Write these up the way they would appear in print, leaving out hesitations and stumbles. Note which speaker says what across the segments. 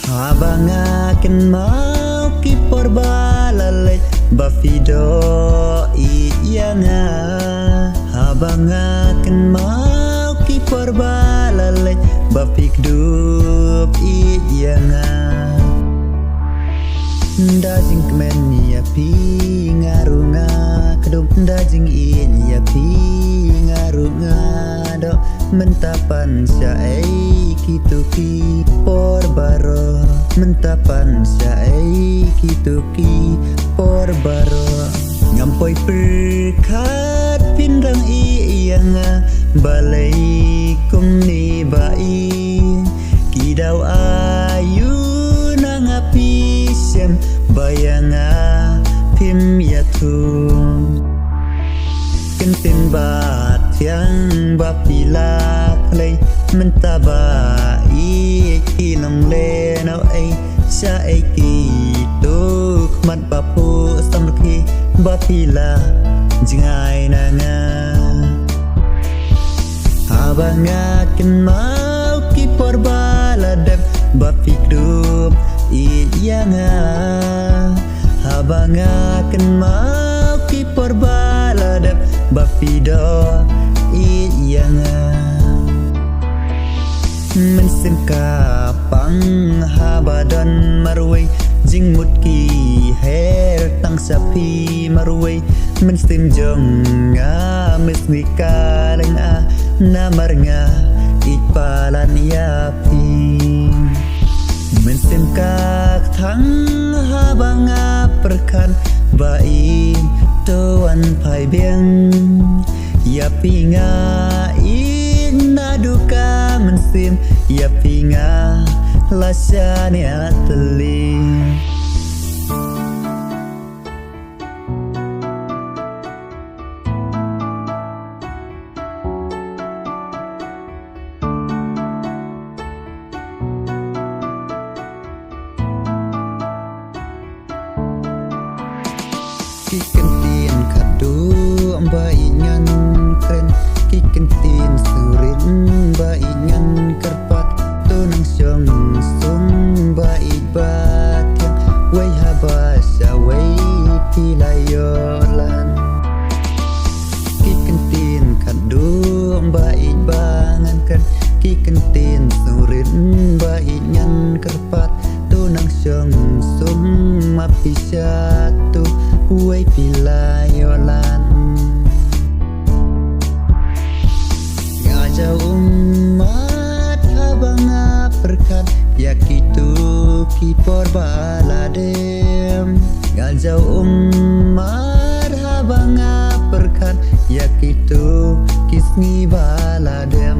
Speaker 1: Habang akin mau kipor balalay Bafido iya nga. Habang akin mau kipor balalay Bapikdup iya nga. Dajing kemen ya pi ngarunga kedum dajing in ya pi ngarunga do mentapan syai kituki por baro mentapan syai kituki por baro ngampoi perkat pinrang iyang balai kumni bai kidau ayu nangapi sem bayanga pim yatung kentin bat yang bapila klay mentaba ilong lenau ay sa ay kituk mat bapu samki bapila jingay na nga. Habang akin mau kipor baladem bapikdup iya nga. Habang akin mau kipor baladem bapido iya nga. Mensim kapang habadon marway jing mutki her tang sapi marway mensim jong nga misnika leng namar nga ipalan yapi mensim kak thang habang perkan bai tuan pai biang yapi nga inaduka mensim yapi nga lasanya teling. Kikentin kadu baingan keren kikentin surin baingan kerpat tunang syong sung bai bat yang wai habasa wai pilayolan kikentin kadu bain bangan keren kikentin surin baingan kerpat tunang syong sung mapisatu wai pilayolan ngajau umat habang perkat yakitu kipor baladem ngajau umat habang perkat yakitu kisngi baladem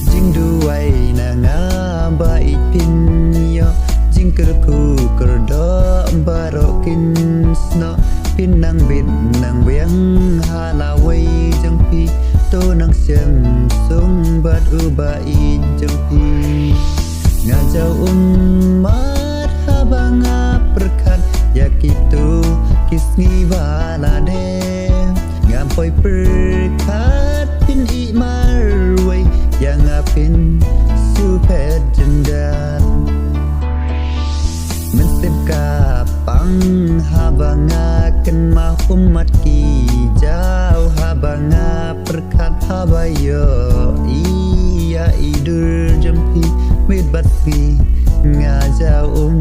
Speaker 1: jing duai nanga bai pinyo jing kerku kerdo barokin sno pinang bit nang biang halawai jengpi to nang sem sung bat ubai jengpi ngajau umat habang perkan yakitu kisngi balade ngampoi perkat pin i marway yang apin supet jendan mensim kapang habang akan mahumat ki jauh habang perkat habayo iya idur jempi mit batfi ngajau